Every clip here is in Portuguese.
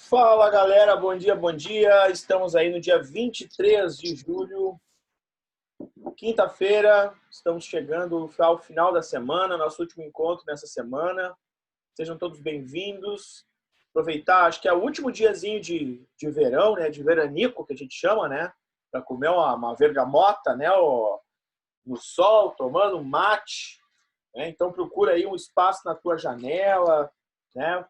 Fala galera, bom dia, bom dia. Estamos aí no dia 23 de julho, quinta-feira. Estamos chegando ao final da semana, nosso último encontro nessa semana. Sejam todos bem-vindos. Aproveitar, acho que é o último diazinho de verão, né? De veranico, que a gente chama, né? Para comer uma vergamota, né? No sol, tomando um mate. Né? Então procura aí um espaço na tua janela, né?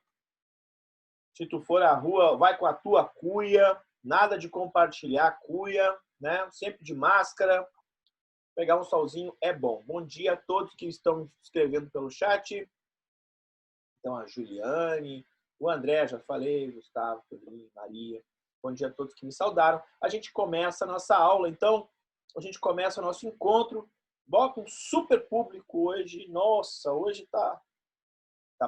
Se tu for à rua, vai com a tua cuia, nada de compartilhar a cuia, né? Sempre de máscara. Pegar um solzinho é bom. Bom dia a todos que estão escrevendo pelo chat. Então, a Juliane, o André, já falei, Gustavo, Pedrinho, Maria. Bom dia a todos que me saudaram. A gente começa a nossa aula, então, a gente começa o nosso encontro. Bota um super público hoje. Nossa, hoje tá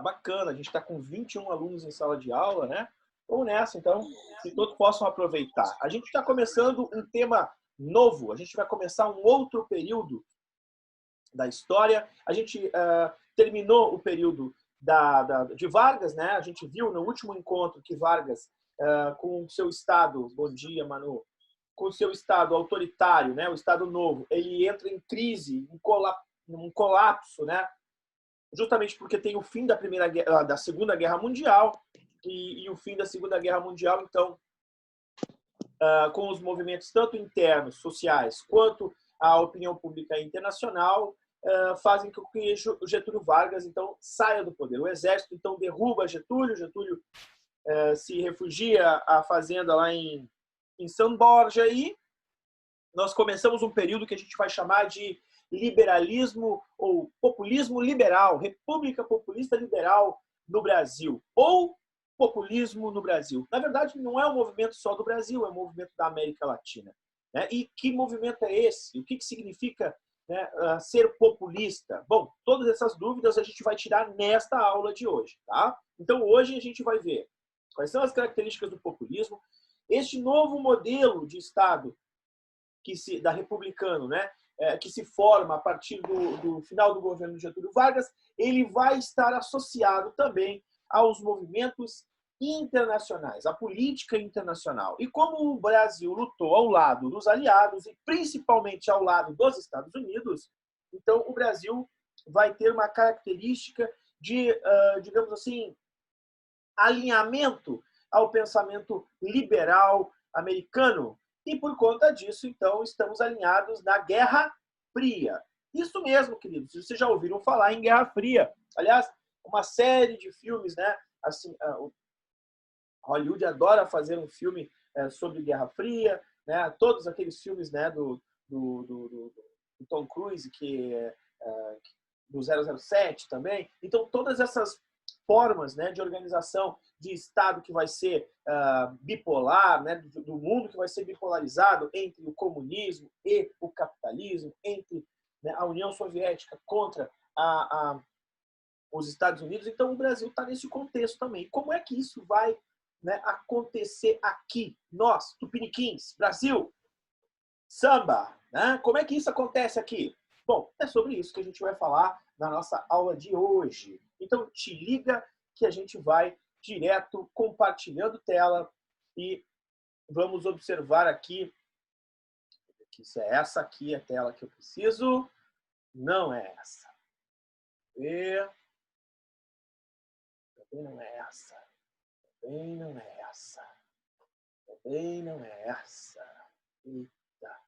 bacana. A gente está com 21 alunos em sala de aula, né? Vamos nessa, então, que todos possam aproveitar. A gente está começando um tema novo. A gente vai começar um outro período da história. A gente terminou o período de Vargas, né? A gente viu no último encontro que Vargas, com o seu Estado, bom dia, Manu, com o seu Estado autoritário, né? O Estado Novo, ele entra em crise, um colapso, né? Justamente porque tem o fim da Segunda Guerra Mundial e o fim da Segunda Guerra Mundial, então, com os movimentos tanto internos, sociais, quanto a opinião pública internacional, fazem com que Getúlio Vargas, então, saia do poder. O exército, então, derruba Getúlio se refugia à fazenda lá em São Borja e nós começamos um período que a gente vai chamar de liberalismo ou populismo liberal, República Populista Liberal no Brasil, ou populismo no Brasil. Na verdade, não é um movimento só do Brasil, é um movimento da América Latina. Né? E que movimento é esse? O que significa, né, ser populista? Bom, todas essas dúvidas a gente vai tirar nesta aula de hoje. Tá? Então, hoje a gente vai ver quais são as características do populismo, este novo modelo de Estado da republicano, né, que se forma a partir do final do governo de Getúlio Vargas, ele vai estar associado também aos movimentos internacionais, à política internacional. E como o Brasil lutou ao lado dos aliados e principalmente ao lado dos Estados Unidos, então o Brasil vai ter uma característica de, digamos assim, alinhamento ao pensamento liberal americano. E por conta disso, então, estamos alinhados na Guerra Fria. Isso mesmo, queridos. Vocês já ouviram falar em Guerra Fria. Aliás, uma série de filmes, né? Assim, Hollywood adora fazer um filme sobre Guerra Fria, né? Todos aqueles filmes, né, do Tom Cruise, do 007 também. Então, todas essas formas, né, de organização de Estado que vai ser bipolar, né, do mundo que vai ser bipolarizado entre o comunismo e o capitalismo, entre, né, a União Soviética contra os Estados Unidos. Então, o Brasil está nesse contexto também. Como é que isso vai, né, acontecer aqui? Nós, Tupiniquins, Brasil, samba, né? Como é que isso acontece aqui? Bom, é sobre isso que a gente vai falar na nossa aula de hoje. Então, te liga que a gente vai direto compartilhando tela e vamos observar aqui que se é essa aqui a tela que eu preciso, não é essa. E também não é essa. Também não é essa. Também não é essa. Eita.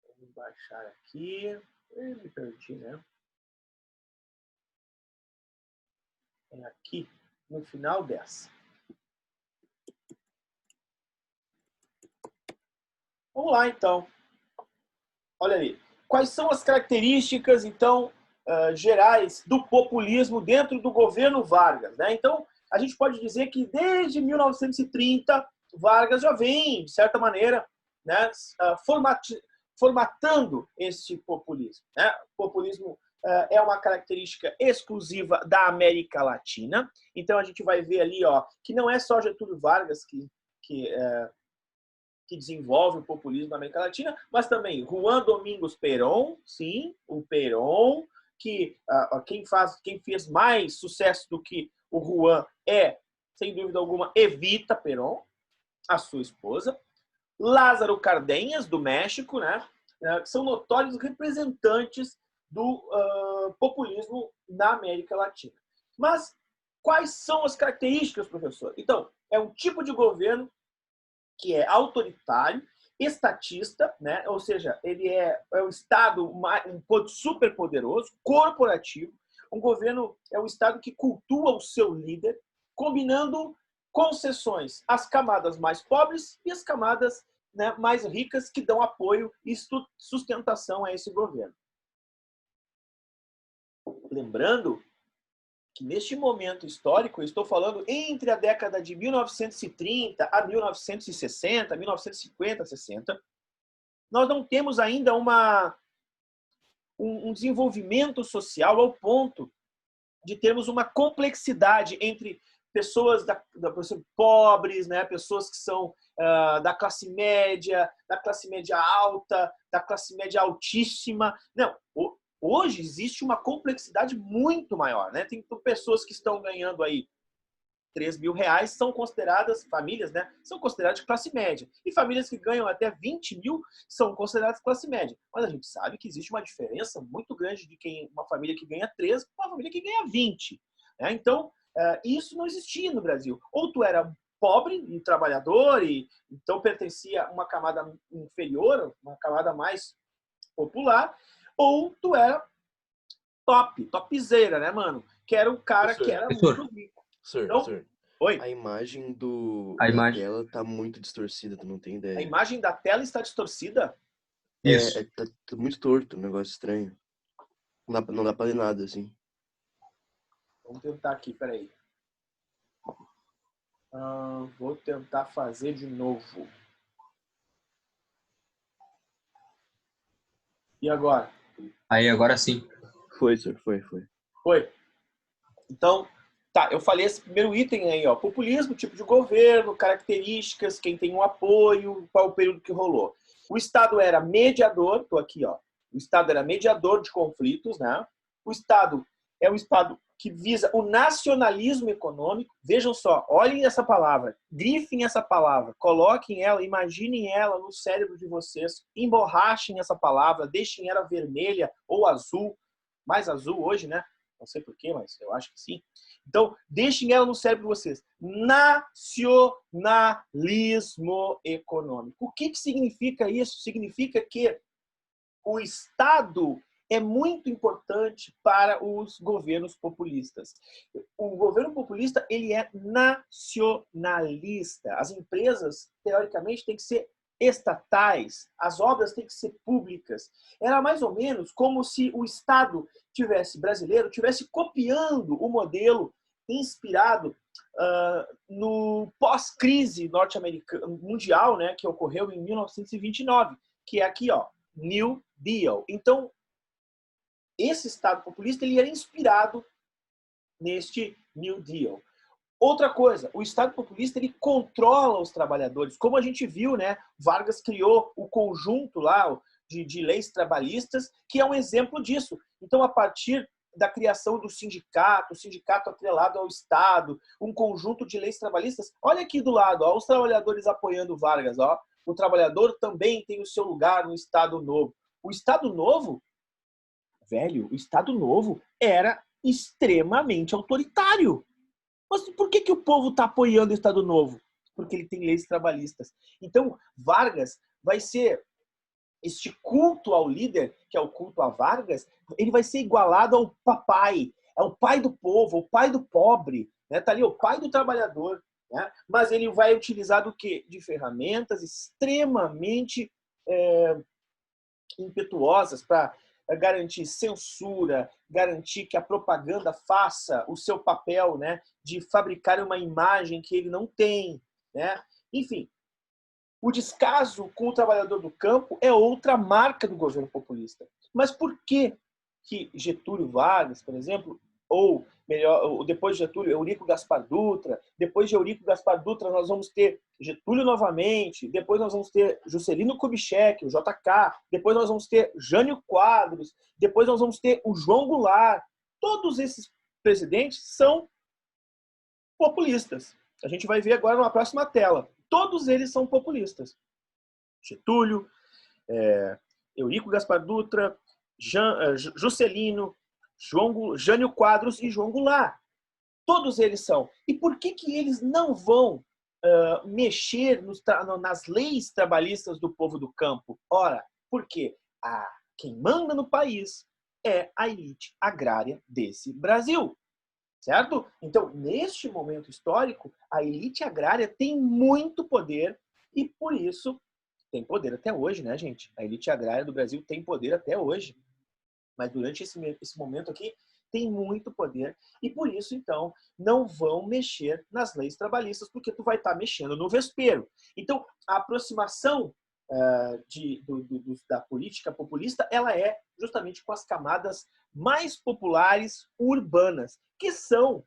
Vamos baixar aqui. Eu me perdi, né? É aqui, no final dessa. Vamos lá, então. Olha aí. Quais são as características, então, gerais do populismo dentro do governo Vargas? Né? Então, a gente pode dizer que desde 1930, Vargas já vem, de certa maneira, né, formatando esse populismo. Né? O populismo é uma característica exclusiva da América Latina. Então, a gente vai ver ali, ó, que não é só Getúlio Vargas que desenvolve o populismo na América Latina, mas também Juan Domingos Perón, sim, o Perón, que quem fez mais sucesso do que o Juan sem dúvida alguma, Evita Perón, a sua esposa, Lázaro Cárdenas, do México, né? Que são notórios representantes do populismo na América Latina. Mas quais são as características, professor? Então, é um tipo de governo que é autoritário, estatista, né? Ou seja, ele é um Estado super poderoso, corporativo. Um governo é um Estado que cultua o seu líder, combinando concessões às camadas mais pobres e às camadas, né, mais ricas, que dão apoio e sustentação a esse governo. Lembrando que neste momento histórico, eu estou falando entre a década de 1930 a 1960, 1950, 60, nós não temos ainda um desenvolvimento social ao ponto de termos uma complexidade entre pessoas pobres, né, pessoas que são da classe média alta, da classe média altíssima. Não, hoje existe uma complexidade muito maior, né? Tem pessoas que estão ganhando aí R$3.000, são consideradas, famílias, né? São consideradas de classe média. E famílias que ganham até 20 mil são consideradas classe média. Mas a gente sabe que existe uma diferença muito grande de uma família que ganha 3 para uma família que ganha 20. Né? Então, isso não existia no Brasil. Ou tu era pobre e trabalhador, e então pertencia a uma camada inferior, uma camada mais popular, ou tu era topzera, né, mano? Que era o cara que era muito rico. Então, oi? A imagem da tela tá muito distorcida, tu não tem ideia. A imagem da tela está distorcida? Isso. Tá muito torto, um negócio estranho. Não dá pra ler nada, assim. Vamos tentar aqui, peraí. Vou tentar fazer de novo. E agora? Aí, agora sim. Foi, senhor, foi. Foi. Então, tá, eu falei esse primeiro item aí, ó. Populismo, tipo de governo, características, quem tem um apoio, qual o período que rolou. O Estado era mediador, tô aqui, ó. O Estado era mediador de conflitos, né? O Estado é um Estado que visa o nacionalismo econômico. Vejam só, olhem essa palavra, grifem essa palavra, coloquem ela, imaginem ela no cérebro de vocês, emborrachem essa palavra, deixem ela vermelha ou azul, mais azul hoje, né? Não sei porquê, mas eu acho que sim. Então, deixem ela no cérebro de vocês. Nacionalismo econômico. O que significa isso? Significa que o Estado é muito importante para os governos populistas. O governo populista, ele é nacionalista. As empresas, teoricamente, têm que ser estatais, as obras têm que ser públicas. Era mais ou menos como se o Estado brasileiro tivesse copiando o modelo inspirado no pós-crise norte-americana mundial, né, que ocorreu em 1929, que é aqui, ó, New Deal. Então, esse Estado populista, ele era inspirado neste New Deal. Outra coisa, o Estado populista, ele controla os trabalhadores. Como a gente viu, né? Vargas criou o conjunto lá de leis trabalhistas, que é um exemplo disso. Então, a partir da criação do sindicato, o sindicato atrelado ao Estado, um conjunto de leis trabalhistas. Olha aqui do lado, ó, os trabalhadores apoiando Vargas. Ó. O trabalhador também tem o seu lugar no Estado Novo. O Estado Novo, velho, o Estado Novo era extremamente autoritário. Mas por que o povo está apoiando o Estado Novo? Porque ele tem leis trabalhistas. Então, Vargas vai ser, este culto ao líder, que é o culto a Vargas, ele vai ser igualado ao papai. É o pai do povo, o pai do pobre. Né? Tá ali o pai do trabalhador. Né? Mas ele vai utilizar do quê? De ferramentas extremamente impetuosas para garantir censura, garantir que a propaganda faça o seu papel, né, de fabricar uma imagem que ele não tem, né? Enfim, o descaso com o trabalhador do campo é outra marca do governo populista. Mas por que Getúlio Vargas, por exemplo, ou melhor, depois de Getúlio, Eurico Gaspar Dutra, depois de Eurico Gaspar Dutra nós vamos ter Getúlio novamente, depois nós vamos ter Juscelino Kubitschek, o JK, depois nós vamos ter Jânio Quadros, depois nós vamos ter o João Goulart. Todos esses presidentes são populistas. A gente vai ver agora numa próxima tela. Todos eles são populistas. Getúlio, Eurico Gaspar Dutra, Juscelino, Jânio Quadros e João Goulart. Todos eles são. E por que eles não vão mexer nas leis trabalhistas do povo do campo? Ora, porque quem manda no país é a elite agrária desse Brasil. Certo? Então, neste momento histórico, a elite agrária tem muito poder e, por isso, tem poder até hoje, né, gente? A elite agrária do Brasil tem poder até hoje. Mas durante esse momento aqui, tem muito poder e, por isso, então, não vão mexer nas leis trabalhistas, porque tu vai estar mexendo no vespeiro. Então, a aproximação da política populista, ela é justamente com as camadas mais populares urbanas, que são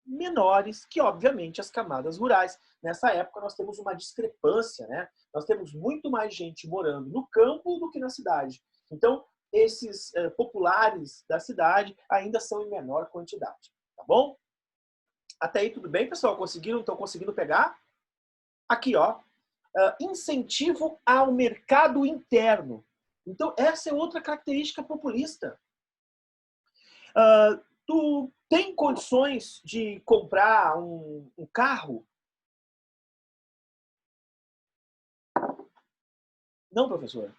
menores que, obviamente, as camadas rurais. Nessa época, nós temos uma discrepância, né? Nós temos muito mais gente morando no campo do que na cidade. Então, esses populares da cidade ainda são em menor quantidade. Tá bom? Até aí tudo bem, pessoal? Estão conseguindo pegar? Aqui, ó. Incentivo ao mercado interno. Então, essa é outra característica populista. Tu tem condições de comprar um carro? Não, professor.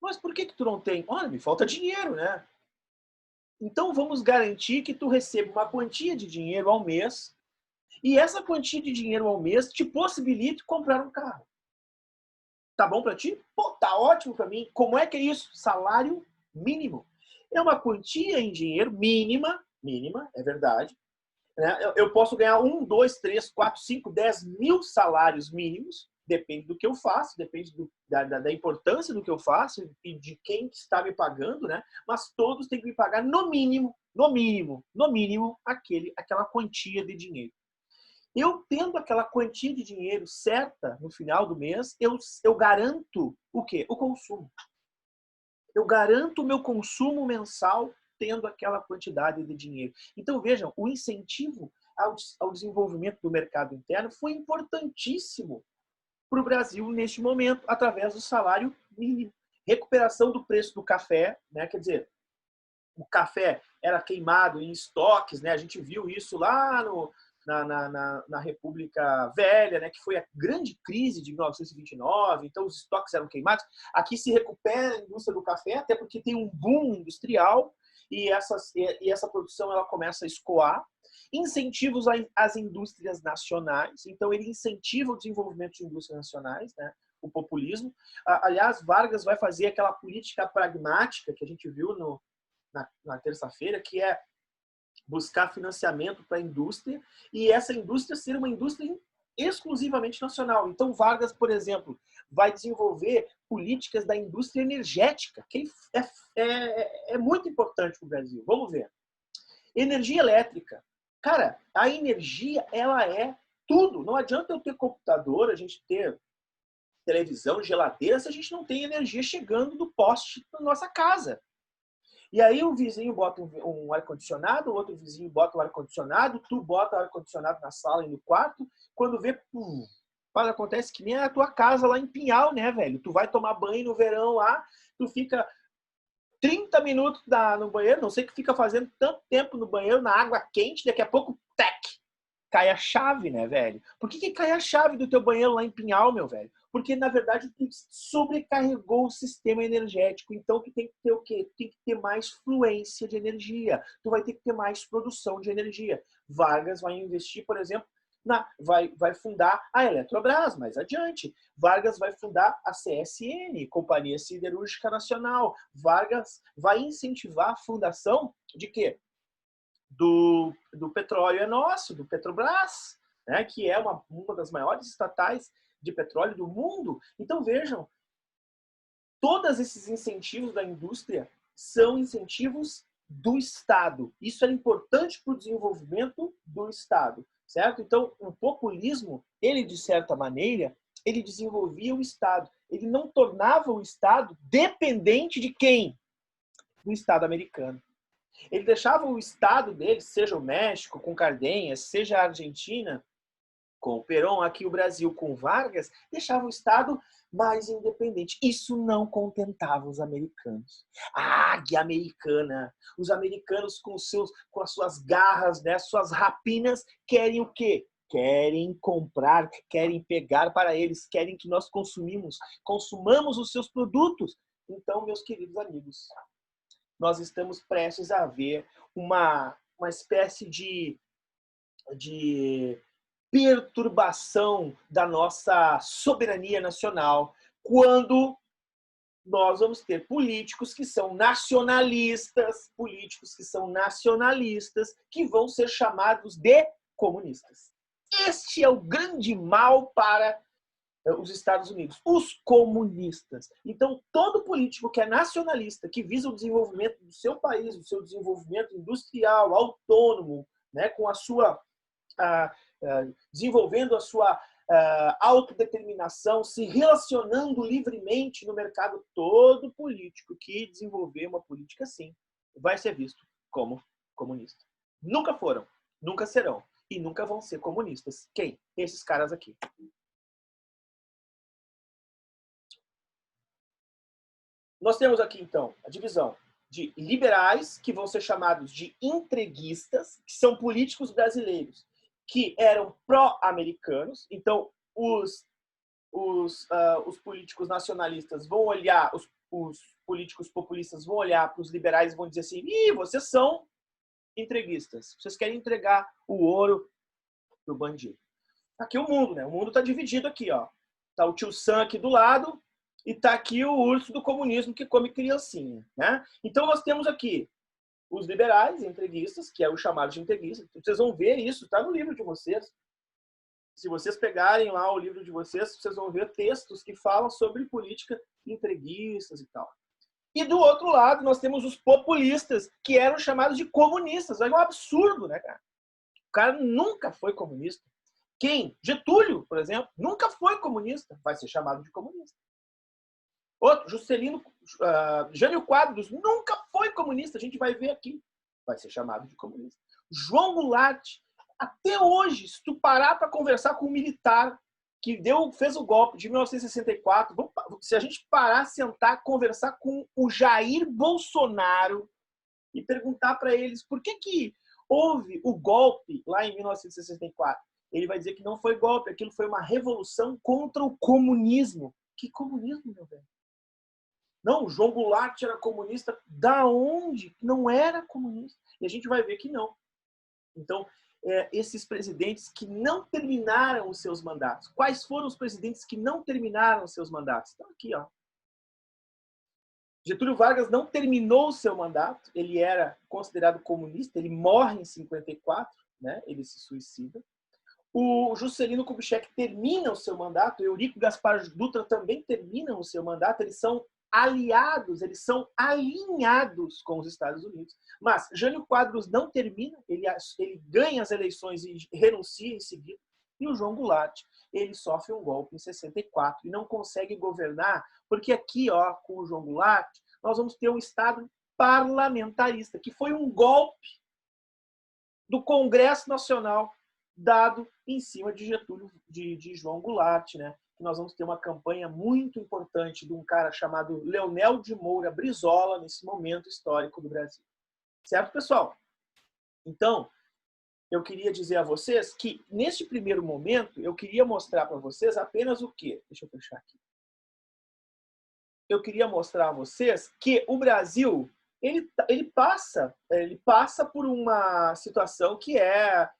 Mas por que tu não tem? Olha, me falta dinheiro, né? Então, vamos garantir que tu receba uma quantia de dinheiro ao mês e essa quantia de dinheiro ao mês te possibilite comprar um carro. Tá bom para ti? Pô, tá ótimo para mim. Como é que é isso? Salário mínimo. É uma quantia em dinheiro mínima, é verdade. Eu posso ganhar 1, 2, 3, 4, 5, 10 mil salários mínimos, depende do que eu faço, depende da importância do que eu faço e de quem está me pagando, né? Mas todos têm que me pagar no mínimo, aquela quantia de dinheiro. Eu tendo aquela quantia de dinheiro certa no final do mês, eu garanto o quê? O consumo. Eu garanto o meu consumo mensal tendo aquela quantidade de dinheiro. Então, vejam, o incentivo ao desenvolvimento do mercado interno foi importantíssimo para o Brasil neste momento, através do salário mínimo. Recuperação do preço do café, né? Quer dizer, o café era queimado em estoques, né? A gente viu isso lá na República Velha, né, que foi a grande crise de 1929, então os estoques eram queimados. Aqui se recupera a indústria do café, até porque tem um boom industrial e essa produção ela começa a escoar. Incentivos às indústrias nacionais, então ele incentiva o desenvolvimento de indústrias nacionais, né, o populismo. Aliás, Vargas vai fazer aquela política pragmática que a gente viu na terça-feira, que é buscar financiamento para a indústria e essa indústria ser uma indústria exclusivamente nacional. Então, Vargas, por exemplo, vai desenvolver políticas da indústria energética, que é muito importante para o Brasil. Vamos ver. Energia elétrica. Cara, a energia, ela é tudo. Não adianta eu ter computador, a gente ter televisão, geladeira, se a gente não tem energia chegando do poste na nossa casa. E aí o vizinho bota um ar-condicionado, o outro vizinho bota um ar-condicionado, tu bota o ar-condicionado na sala e no quarto, quando vê, acontece que nem a tua casa lá em Pinhal, né, velho? Tu vai tomar banho no verão lá, tu fica 30 minutos no banheiro, não sei o que fica fazendo tanto tempo no banheiro, na água quente, daqui a pouco, cai a chave, né, velho? Por que cai a chave do teu banheiro lá em Pinhal, meu velho? Porque, na verdade, tu sobrecarregou o sistema energético. Então, tu tem que ter o quê? Tu tem que ter mais fluência de energia. Tu vai ter que ter mais produção de energia. Vargas vai investir, por exemplo, vai fundar a Eletrobras mais adiante. Vargas vai fundar a CSN, Companhia Siderúrgica Nacional. Vargas vai incentivar a fundação de quê? Do Petróleo é Nosso, do Petrobras, né, que é uma das maiores estatais de petróleo do mundo. Então, vejam, todos esses incentivos da indústria são incentivos do Estado. Isso é importante para o desenvolvimento do Estado, certo? Então, o populismo, ele, de certa maneira, ele desenvolvia o Estado. Ele não tornava o Estado dependente de quem? Do Estado americano. Ele deixava o Estado dele, seja o México, com Cardenha, seja a Argentina, com o Perón, aqui o Brasil com Vargas, deixava o Estado mais independente. Isso não contentava os americanos. A águia americana, os americanos com as suas garras, né, suas rapinas, querem o quê? Querem comprar, querem pegar para eles, querem que nós consumamos os seus produtos. Então, meus queridos amigos, nós estamos prestes a ver uma espécie de perturbação da nossa soberania nacional, quando nós vamos ter políticos que são nacionalistas, que vão ser chamados de comunistas. Este é o grande mal para os Estados Unidos, os comunistas. Então, todo político que é nacionalista, que visa o desenvolvimento do seu país, o seu desenvolvimento industrial, autônomo, né, com a sua desenvolvendo a sua autodeterminação, se relacionando livremente no mercado, todo político que desenvolver uma política assim vai ser visto como comunista. Nunca foram, nunca serão e nunca vão ser comunistas. Quem? Esses caras aqui. Nós temos aqui, então, a divisão de liberais, que vão ser chamados de entreguistas, que são políticos brasileiros que eram pró-americanos. Então, os políticos nacionalistas vão olhar, os políticos populistas vão olhar para os liberais e vão dizer assim: ih, vocês são entreguistas, vocês querem entregar o ouro para o bandido. Aqui o mundo, né? O mundo está dividido aqui, ó. Tá o tio Sam aqui do lado e tá aqui o urso do comunismo que come criancinha, né? Então nós temos aqui os liberais, entreguistas, que é o chamado de entreguista. Vocês vão ver isso, está no livro de vocês. Se vocês pegarem lá o livro de vocês, vocês vão ver textos que falam sobre política entreguistas e tal. E do outro lado, nós temos os populistas, que eram chamados de comunistas. É um absurdo, né, cara? O cara nunca foi comunista. Quem? Getúlio, por exemplo, nunca foi comunista. Vai ser chamado de comunista. Outro, Juscelino, Jânio Quadros, nunca foi comunista. A gente vai ver aqui. Vai ser chamado de comunista. João Goulart, até hoje, se tu parar para conversar com um militar que fez o golpe de 1964, se a gente parar, sentar, conversar com o Jair Bolsonaro e perguntar para eles por que houve o golpe lá em 1964, ele vai dizer que não foi golpe, aquilo foi uma revolução contra o comunismo. Que comunismo, meu velho? Não, o João Goulart era comunista. Da onde? Não era comunista. E a gente vai ver que não. Então, esses presidentes que não terminaram os seus mandatos. Quais foram os presidentes que não terminaram os seus mandatos? Estão aqui, ó. Getúlio Vargas não terminou o seu mandato. Ele era considerado comunista. Ele morre em 54, né? Ele se suicida. O Juscelino Kubitschek termina o seu mandato. O Eurico Gaspar Dutra também termina o seu mandato. Eles são aliados, eles são alinhados com os Estados Unidos. Mas Jânio Quadros não termina, ele ganha as eleições e renuncia em seguida. E o João Goulart, ele sofre um golpe em 64 e não consegue governar, porque aqui, ó, com o João Goulart, nós vamos ter um Estado parlamentarista, que foi um golpe do Congresso Nacional dado em cima de Getúlio, de João Goulart, né? Que nós vamos ter uma campanha muito importante de um cara chamado Leonel de Moura Brizola nesse momento histórico do Brasil. Certo, pessoal? Então, eu queria dizer a vocês que, neste primeiro momento, eu queria mostrar para vocês apenas o quê? Deixa eu fechar aqui. Eu queria mostrar a vocês que o Brasil, ele passa por uma situação que é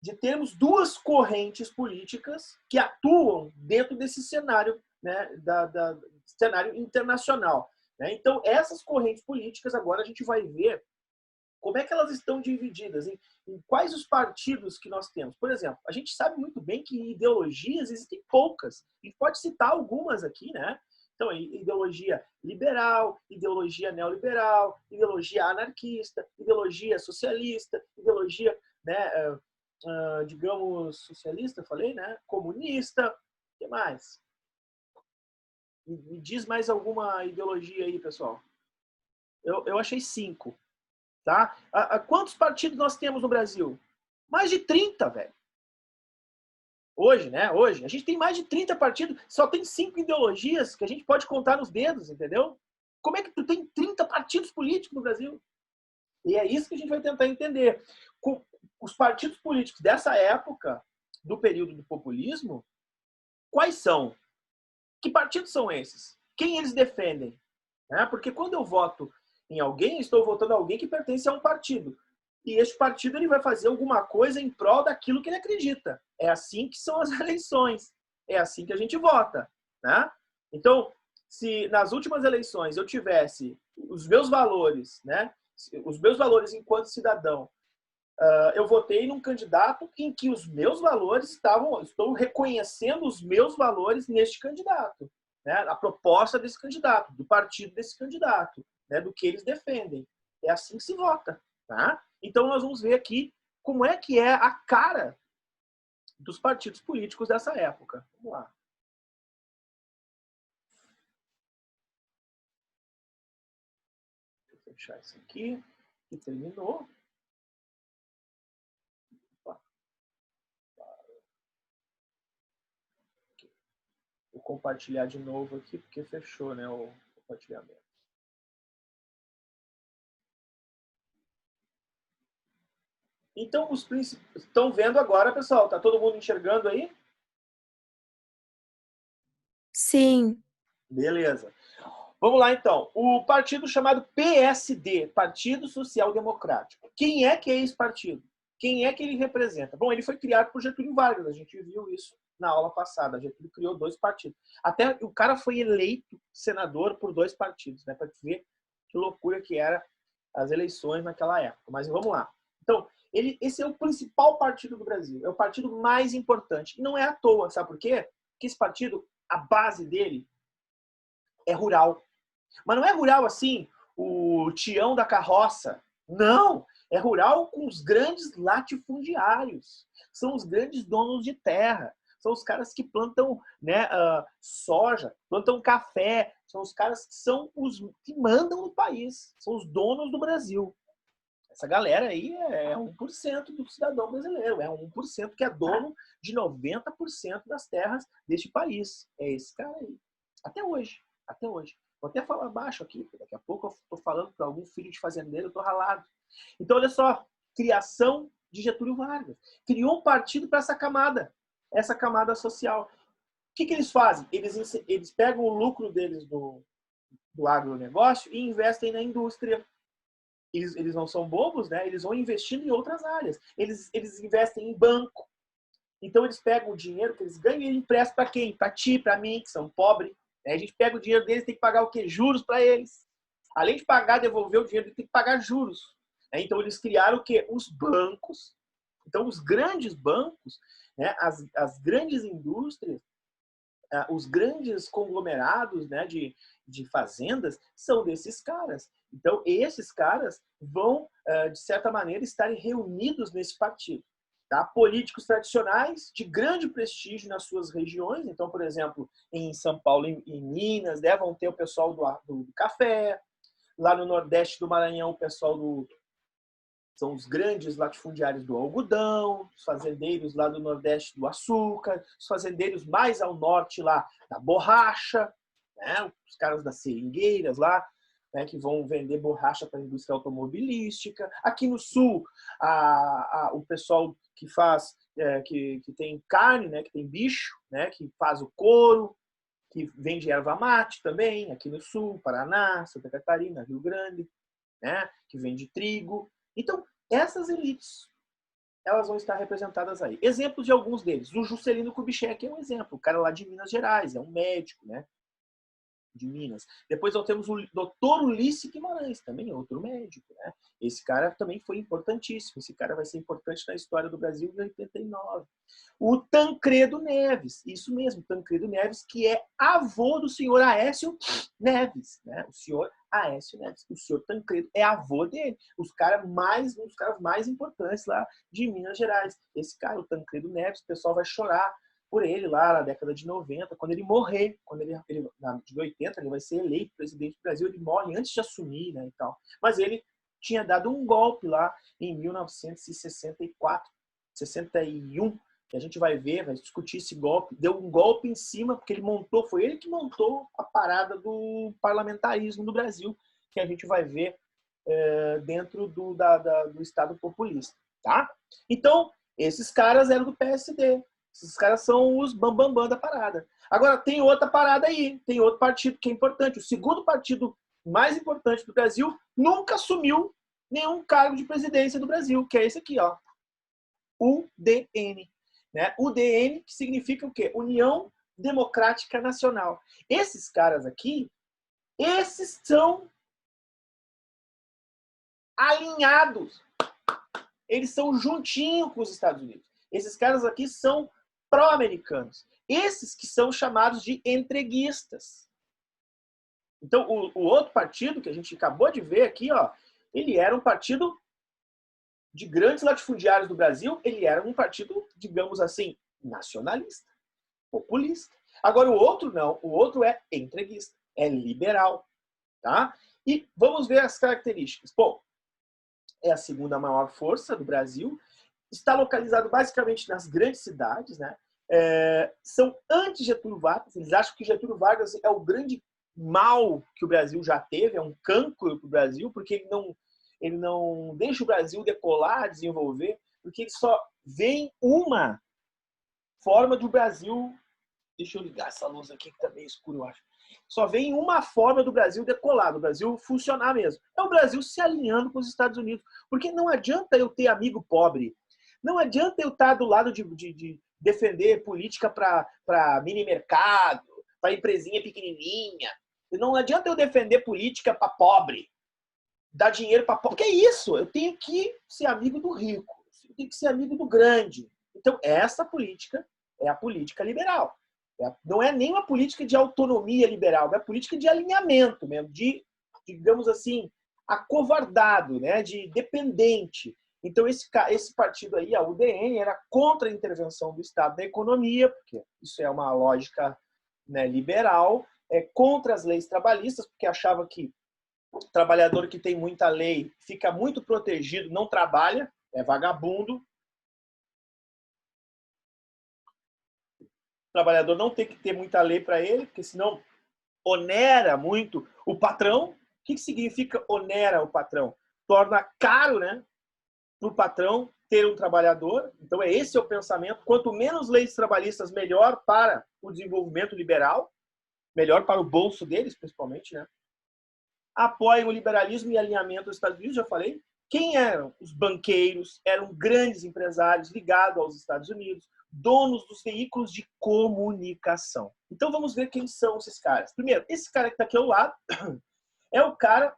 de termos duas correntes políticas que atuam dentro desse cenário, né, cenário internacional. Né? Então, essas correntes políticas, agora a gente vai ver como é que elas estão divididas, em quais os partidos que nós temos. Por exemplo, a gente sabe muito bem que ideologias existem poucas. A gente pode citar algumas aqui, né? Então, ideologia liberal, ideologia neoliberal, ideologia anarquista, ideologia socialista, ideologia, né, digamos, socialista, falei, né? Comunista, o que mais? Me diz mais alguma ideologia aí, pessoal. Eu achei 5. Tá? Quantos partidos nós temos no Brasil? Mais de 30, velho. Hoje, né? Hoje. A gente tem mais de 30 partidos. Só tem 5 ideologias que a gente pode contar nos dedos, entendeu? Como é que tu tem 30 partidos políticos no Brasil? E é isso que a gente vai tentar entender. Os partidos políticos dessa época, do período do populismo, quais são? Que partidos são esses? Quem eles defendem? Porque quando eu voto em alguém, estou votando em alguém que pertence a um partido. E esse partido ele vai fazer alguma coisa em prol daquilo que ele acredita. É assim que são as eleições. É assim que a gente vota. Né? Então, se nas últimas eleições eu tivesse os meus valores, né? Os meus valores enquanto cidadão, eu votei num candidato em que os meus valores estou reconhecendo os meus valores neste candidato, né? A proposta desse candidato, do partido desse candidato, né? Do que eles defendem. É assim que se vota, tá? Então nós vamos ver aqui como é que é a cara dos partidos políticos dessa época. Vamos lá. Deixa eu fechar isso aqui, que terminou. Vou compartilhar de novo aqui, porque fechou, né, o compartilhamento. Então, os principais... Estão vendo agora, pessoal? Tá todo mundo enxergando aí? Sim. Beleza. Vamos lá, então. O partido chamado PSD, Partido Social Democrático. Quem é que é esse partido? Quem é que ele representa? Bom, ele foi criado por Getúlio Vargas. A gente viu isso na aula passada. Getúlio criou 2 partidos. Até o cara foi eleito senador por 2 partidos, né? Para ver que loucura que era as eleições naquela época. Mas vamos lá. Então, esse é o principal partido do Brasil. É o partido mais importante. E não é à toa, sabe por quê? Porque esse partido, a base dele é rural. Mas não é rural assim, o Tião da carroça. Não! É rural com os grandes latifundiários. São os grandes donos de terra. São os caras que plantam, né, soja, plantam café. São os caras que são os que mandam no país. São os donos do Brasil. Essa galera aí é 1% do cidadão brasileiro. É 1% que é dono de 90% das terras deste país. É esse cara aí. Até hoje. Até hoje. Vou até falar baixo aqui, porque daqui a pouco eu estou falando para algum filho de fazendeiro, eu estou ralado. Então, olha só. Criação de Getúlio Vargas. Criou um partido para essa camada social. O que eles fazem? Eles pegam o lucro deles do agronegócio e investem na indústria. Eles não são bobos, né? Eles vão investindo em outras áreas. Eles investem em banco. Então, eles pegam o dinheiro que eles ganham e emprestam para quem? Para ti, para mim, que são pobres. A gente pega o dinheiro deles e tem que pagar o quê? Juros para eles. Além de pagar, devolver o dinheiro, tem que pagar juros. Então, eles criaram o quê? Os bancos. Então, os grandes bancos, né? As grandes indústrias, os grandes conglomerados, né, de fazendas são desses caras. Então, esses caras vão, de certa maneira, estarem reunidos nesse partido. Tá? Políticos tradicionais de grande prestígio nas suas regiões. Então, por exemplo, em São Paulo e em Minas, né, vão ter o pessoal do café. Lá no Nordeste do Maranhão, o pessoal são os grandes latifundiários do algodão, os fazendeiros lá do Nordeste do açúcar, os fazendeiros mais ao norte lá da borracha, né? Os caras das seringueiras lá, né? Que vão vender borracha para a indústria automobilística. Aqui no Sul, o pessoal que faz, que tem carne, né? Que tem bicho, né? Que faz o couro, que vende erva mate também, aqui no Sul, Paraná, Santa Catarina, Rio Grande, né? Que vende trigo. Então, essas elites, elas vão estar representadas aí. Exemplos de alguns deles. O Juscelino Kubitschek é um exemplo. O cara lá de Minas Gerais, é um médico, né? De Minas. Depois nós temos o Dr. Ulisses Guimarães, também é outro médico, né? Esse cara também foi importantíssimo. Esse cara vai ser importante na história do Brasil em 89. O Tancredo Neves, isso mesmo, Tancredo Neves, que é avô do senhor Aécio Neves, né? O senhor Aécio Neves, o senhor Tancredo é avô dele, um dos caras mais importantes lá de Minas Gerais. Esse cara, o Tancredo Neves, o pessoal vai chorar por ele lá na década de 90, quando ele morrer, na de 80, ele vai ser eleito presidente do Brasil, ele morre antes de assumir, né, e tal. Mas ele tinha dado um golpe lá em 1964, 61, que a gente vai ver, vai discutir esse golpe. Deu um golpe em cima, porque foi ele que montou a parada do parlamentarismo no Brasil, que a gente vai ver dentro do Estado populista. Tá? Então, esses caras eram do PSD. Esses caras são os bambambam da parada. Agora, tem outra parada aí, tem outro partido que é importante. O segundo partido mais importante do Brasil nunca assumiu nenhum cargo de presidência do Brasil, que é esse aqui, ó. UDN. Né? UDN, que significa o quê? União Democrática Nacional. Esses caras aqui, esses são alinhados. Eles são juntinho com os Estados Unidos. Esses caras aqui são pró-americanos. Esses que são chamados de entreguistas. Então, o outro partido que a gente acabou de ver aqui, ó, ele era um partido de grandes latifundiários do Brasil, ele era um partido, digamos assim, nacionalista, populista. Agora, o outro não. O outro é entreguista, é liberal. Tá? E vamos ver as características. Bom, é a segunda maior força do Brasil, está localizado basicamente nas grandes cidades, né? São anti-Getúlio Vargas, eles acham que Getúlio Vargas é o grande mal que o Brasil já teve, é um cancro para o Brasil, porque ele não deixa o Brasil decolar, desenvolver, porque ele só vê uma forma do Brasil... Deixa eu ligar essa luz aqui que está meio escuro, eu acho. Só vem uma forma do Brasil decolar, do Brasil funcionar mesmo. É o Brasil se alinhando com os Estados Unidos. Porque não adianta eu ter amigo pobre. Não adianta eu estar do lado de defender política para mini mercado, para empresinha pequenininha. Não adianta eu defender política para pobre. Dar dinheiro para pobre. Que é isso? Eu tenho que ser amigo do rico. Eu tenho que ser amigo do grande. Então, essa política é a política liberal. Não é nem uma política de autonomia liberal, é uma política de alinhamento mesmo, de, digamos assim, acovardado, né, de dependente. Então, esse partido aí, a UDN, era contra a intervenção do Estado na economia, porque isso é uma lógica, né, liberal, contra as leis trabalhistas, porque achava que o trabalhador que tem muita lei fica muito protegido, não trabalha, é vagabundo. O trabalhador não tem que ter muita lei para ele, porque senão onera muito o patrão. O que significa onera o patrão? Torna caro, né, para o patrão ter um trabalhador. Então, esse é o pensamento. Quanto menos leis trabalhistas, melhor para o desenvolvimento liberal, melhor para o bolso deles, principalmente, né? Apoiam o liberalismo e alinhamento dos Estados Unidos, já falei. Quem eram? Os banqueiros, eram grandes empresários ligados aos Estados Unidos, donos dos veículos de comunicação. Então vamos ver quem são esses caras. Primeiro, esse cara que está aqui ao lado é o cara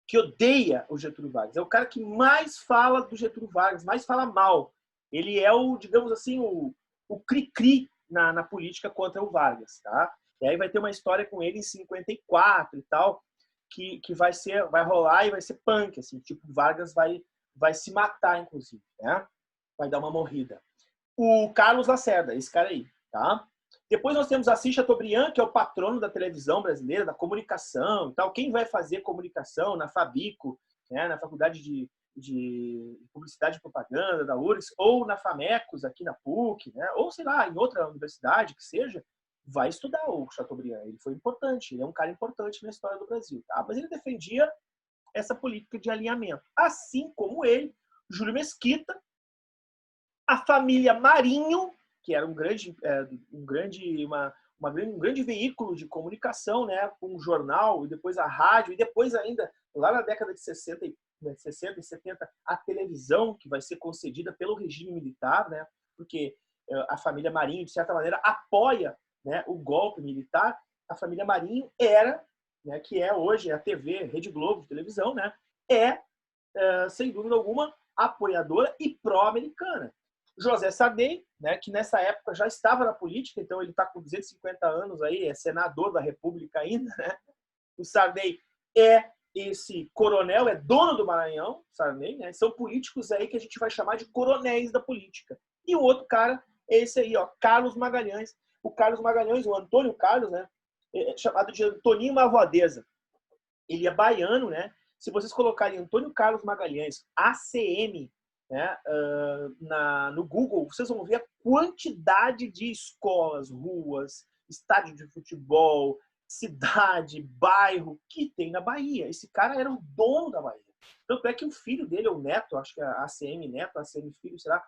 que odeia o Getúlio Vargas. É o cara que mais fala do Getúlio Vargas, mais fala mal. Ele é o, digamos assim, o cri-cri na política contra o Vargas. Tá? E aí vai ter uma história com ele em 54 e tal, que vai rolar e vai ser punk. Assim, tipo, Vargas vai se matar, inclusive. Né? Vai dar uma morrida. O Carlos Lacerda, esse cara aí, tá? Depois nós temos Assis Chateaubriand, que é o patrono da televisão brasileira, da comunicação e tal. Quem vai fazer comunicação na Fabico, né, na Faculdade de Publicidade e Propaganda da URGS, ou na FAMECOS, aqui na PUC, né, ou sei lá, em outra universidade que seja, vai estudar o Chateaubriand. Ele foi importante, ele é um cara importante na história do Brasil, tá? Mas ele defendia essa política de alinhamento. Assim como ele, Júlio Mesquita, a família Marinho, que era um grande veículo de comunicação, né, com o jornal, e depois a rádio, e depois ainda, lá na década de 60 e 70, a televisão, que vai ser concedida pelo regime militar, né, porque a família Marinho, de certa maneira, apoia, né, o golpe militar. A família Marinho era, né, que é hoje a TV, Rede Globo de televisão, né, sem dúvida alguma, apoiadora e pró-americana. José Sarney, né, que nessa época já estava na política, então ele está com 250 anos aí, é senador da República ainda, né? O Sarney é esse coronel, é dono do Maranhão, Sarney, né? São políticos aí que a gente vai chamar de coronéis da política. E o outro cara é esse aí, ó, Carlos Magalhães. O Carlos Magalhães, o Antônio Carlos, né, é chamado de Antoninho Mavoadeza. Ele é baiano, né? Se vocês colocarem Antônio Carlos Magalhães, ACM, né, no Google, vocês vão ver a quantidade de escolas, ruas, estádio de futebol, cidade, bairro que tem na Bahia. Esse cara era o dono da Bahia. Tanto é que o filho dele, o Neto, acho que é a ACM Neto, ACM Filho, será?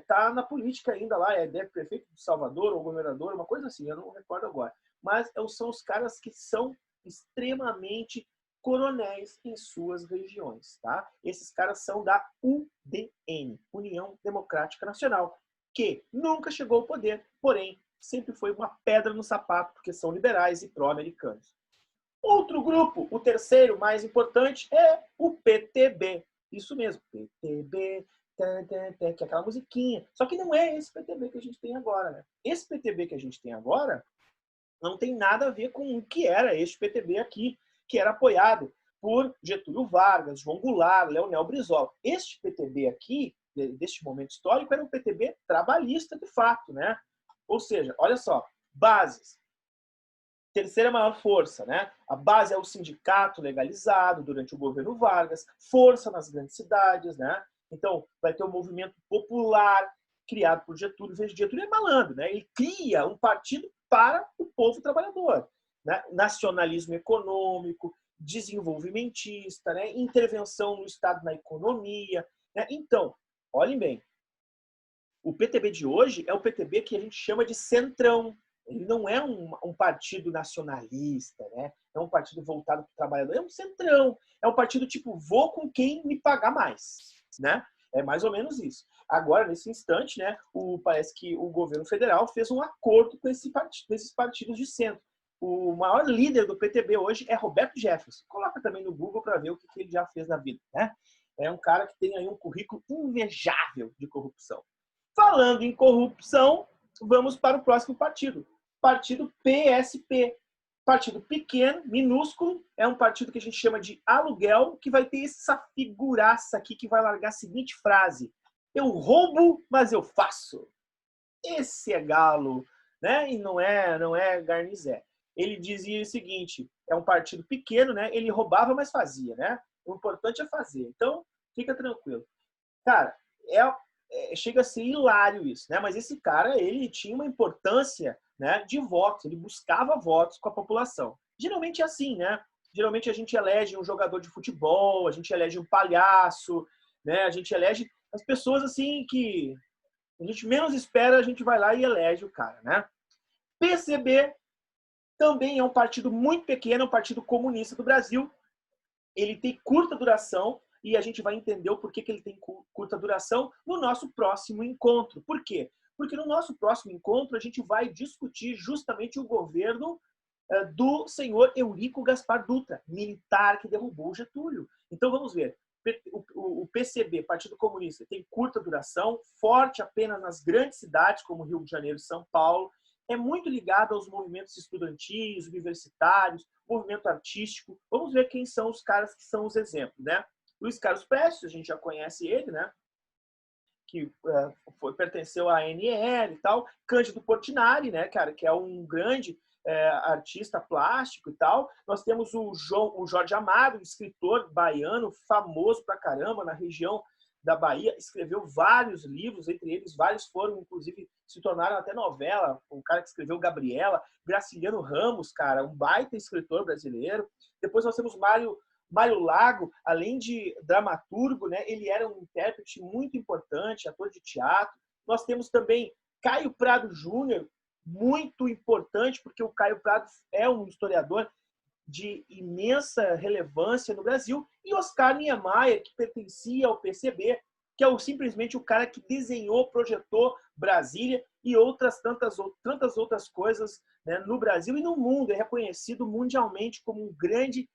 Tá na política ainda lá, é prefeito de Salvador ou governador, uma coisa assim, eu não recordo agora. Mas são os caras que são extremamente coronéis em suas regiões, tá? Esses caras são da UDN, União Democrática Nacional, que nunca chegou ao poder, porém sempre foi uma pedra no sapato, porque são liberais e pró-americanos. Outro grupo, o terceiro mais importante, é o PTB. Isso mesmo, PTB, que é aquela musiquinha. Só que não é esse PTB que a gente tem agora, né? Esse PTB que a gente tem agora não tem nada a ver com o que era este PTB aqui, que era apoiado por Getúlio Vargas, João Goulart, Leonel Brizola. Este PTB aqui, deste momento histórico, era um PTB trabalhista de fato, né? Ou seja, olha só, bases. Terceira maior força, né? A base é o sindicato legalizado durante o governo Vargas, força nas grandes cidades, né? Então, vai ter um movimento popular criado por Getúlio. Veja, Getúlio é malandro, né? Ele cria um partido para o povo trabalhador, né? Nacionalismo econômico, desenvolvimentista, né? Intervenção no Estado na economia, né? Então, olhem bem, o PTB de hoje é o PTB que a gente chama de centrão. Ele não é um partido nacionalista, né? É um partido voltado para o trabalhador. É um centrão. É um partido tipo, vou com quem me pagar mais, né? É mais ou menos isso. Agora, nesse instante, né, parece que o governo federal fez um acordo com esses partidos de centro. O maior líder do PTB hoje é Roberto Jefferson. Coloca também no Google para ver o que ele já fez na vida, né? É um cara que tem aí um currículo invejável de corrupção. Falando em corrupção, vamos para o próximo partido. Partido PSP. Partido pequeno, minúsculo, é um partido que a gente chama de aluguel, que vai ter essa figuraça aqui que vai largar a seguinte frase: eu roubo, mas eu faço. Esse é Galo, né? E não é Garnizé. Ele dizia o seguinte: é um partido pequeno, né? Ele roubava, mas fazia, né? O importante é fazer. Então, fica tranquilo. Cara, chega a ser hilário isso, né? Mas esse cara, ele tinha uma importância, né, de votos, ele buscava votos com a população. Geralmente é assim, né? Geralmente a gente elege um jogador de futebol, a gente elege um palhaço, né? A gente elege as pessoas assim que a gente menos espera, a gente vai lá e elege o cara, né? PCB também é um partido muito pequeno, é um partido comunista do Brasil. Ele tem curta duração, e a gente vai entender o porquê que ele tem curta duração no nosso próximo encontro. Por quê? Porque no nosso próximo encontro a gente vai discutir justamente o governo do senhor Eurico Gaspar Dutra, militar que derrubou o Getúlio. Então vamos ver. O PCB, Partido Comunista, tem curta duração, forte apenas nas grandes cidades como Rio de Janeiro e São Paulo, é muito ligado aos movimentos estudantis, universitários, movimento artístico. Vamos ver quem são os caras que são os exemplos, né? Luiz Carlos Prestes, a gente já conhece ele, né? Que pertenceu à ANL e tal. Cândido Portinari, né, cara, que é um grande artista plástico e tal. Nós temos o Jorge Amado, escritor baiano, famoso pra caramba na região da Bahia, escreveu vários livros, entre eles vários foram, inclusive, se tornaram até novela. Um cara que escreveu Gabriela, Graciliano Ramos, cara, um baita escritor brasileiro. Depois nós temos Mário Lago, além de dramaturgo, né, ele era um intérprete muito importante, ator de teatro. Nós temos também Caio Prado Júnior, muito importante, porque o Caio Prado é um historiador de imensa relevância no Brasil, e Oscar Niemeyer, que pertencia ao PCB, que é simplesmente o cara que desenhou, projetou Brasília e tantas outras coisas, né, no Brasil e no mundo. É reconhecido mundialmente como um grande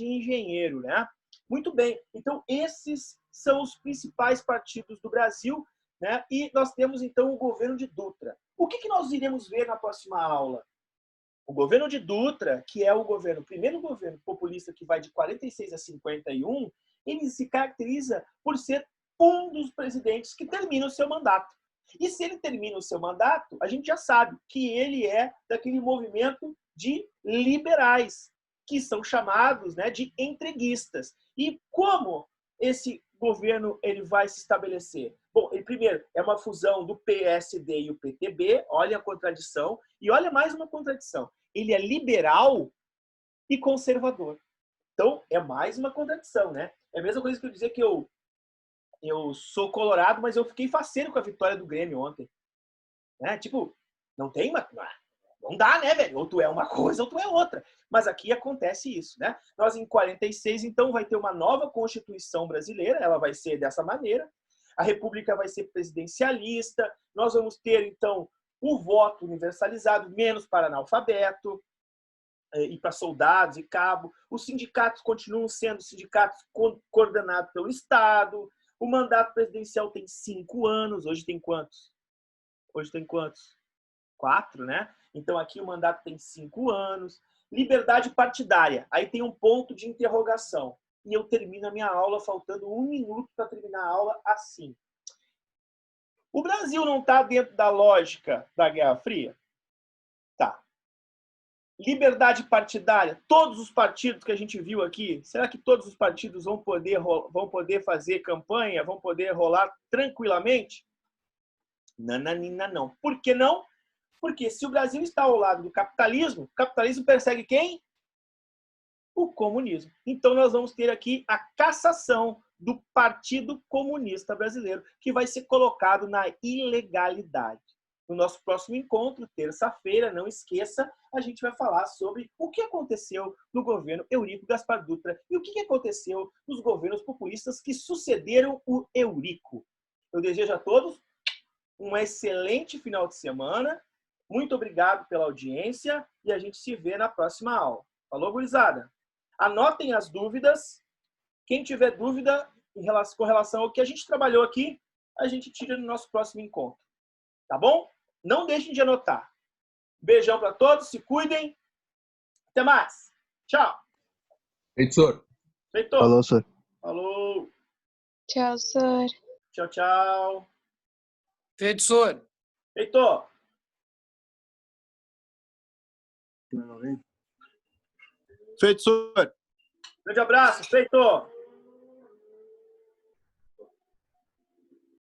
engenheiro, né? Muito bem. Então, esses são os principais partidos do Brasil, né? E nós temos, então, o governo de Dutra. O que nós iremos ver na próxima aula? O governo de Dutra, que é o primeiro governo populista que vai de 46 a 51, ele se caracteriza por ser um dos presidentes que termina o seu mandato. E se ele termina o seu mandato, a gente já sabe que ele é daquele movimento de liberais, que são chamados, né, de entreguistas. E como esse governo ele vai se estabelecer? Bom, ele, primeiro, é uma fusão do PSD e o PTB, olha a contradição, e olha mais uma contradição. Ele é liberal e conservador. Então, é mais uma contradição, né? É a mesma coisa que eu dizer que eu sou colorado, mas eu fiquei faceiro com a vitória do Grêmio ontem. Né? Tipo, não tem uma... Não dá, né, velho? Ou tu é uma coisa ou tu é outra. Mas aqui acontece isso, né? Nós, em 46, então, vai ter uma nova Constituição brasileira, ela vai ser dessa maneira. A República vai ser presidencialista. Nós vamos ter, então, o voto universalizado, menos para analfabeto e para soldados e cabo. Os sindicatos continuam sendo sindicatos coordenados pelo Estado. O mandato presidencial tem 5 anos. Hoje tem quantos? 4, né? Então, aqui o mandato tem 5 anos. Liberdade partidária. Aí tem um ponto de interrogação. E eu termino a minha aula faltando 1 minuto para terminar a aula assim. O Brasil não está dentro da lógica da Guerra Fria? Tá. Liberdade partidária. Todos os partidos que a gente viu aqui, será que todos os partidos vão poder fazer campanha? Vão poder rolar tranquilamente? Nananina, não. Por que não? Porque se o Brasil está ao lado do capitalismo, o capitalismo persegue quem? O comunismo. Então nós vamos ter aqui a cassação do Partido Comunista Brasileiro, que vai ser colocado na ilegalidade. No nosso próximo encontro, terça-feira, não esqueça, a gente vai falar sobre o que aconteceu no governo Eurico Gaspar Dutra e o que aconteceu nos governos populistas que sucederam o Eurico. Eu desejo a todos um excelente final de semana. Muito obrigado pela audiência e a gente se vê na próxima aula. Falou, gurizada? Anotem as dúvidas. Quem tiver dúvida com relação ao que a gente trabalhou aqui, a gente tira no nosso próximo encontro. Tá bom? Não deixem de anotar. Beijão para todos, se cuidem. Até mais. Tchau. Feito, senhor. Feito. Falou, senhor. Falou. Tchau, senhor. Tchau, tchau. Feito, senhor. Feito. Feito, senhor. Grande abraço. Feito.